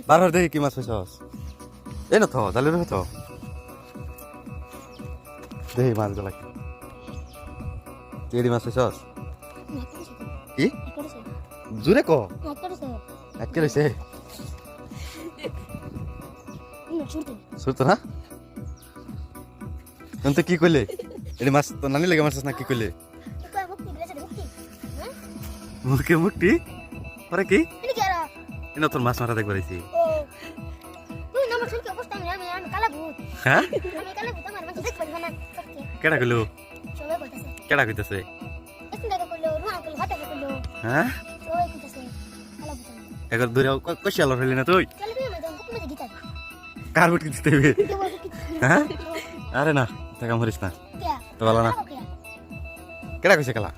বারবার দেখি কি মাছ পাইছস এই না তো জালের তো দেখি মাছগুলা কি চিংড়ি মাছ পাইছস কি জোরে ক আটকে রয়েছে শুরতো না তো কি করলে এটি মাছ তো নানি লেগে মারছিস না কি করলে মুখে মুখটি পরে কি এনে তোর মাছ মারা দেখবার আইছি হ্যাঁ কেডা কইলো কেডা কইতাছে হ্যাঁ একবার দূরে কষি আলো হইলি না তুই কার বুট দিতে হবে হ্যাঁ আরে না টাকা মরিস না তো ভালো না কেডা কইছে কালা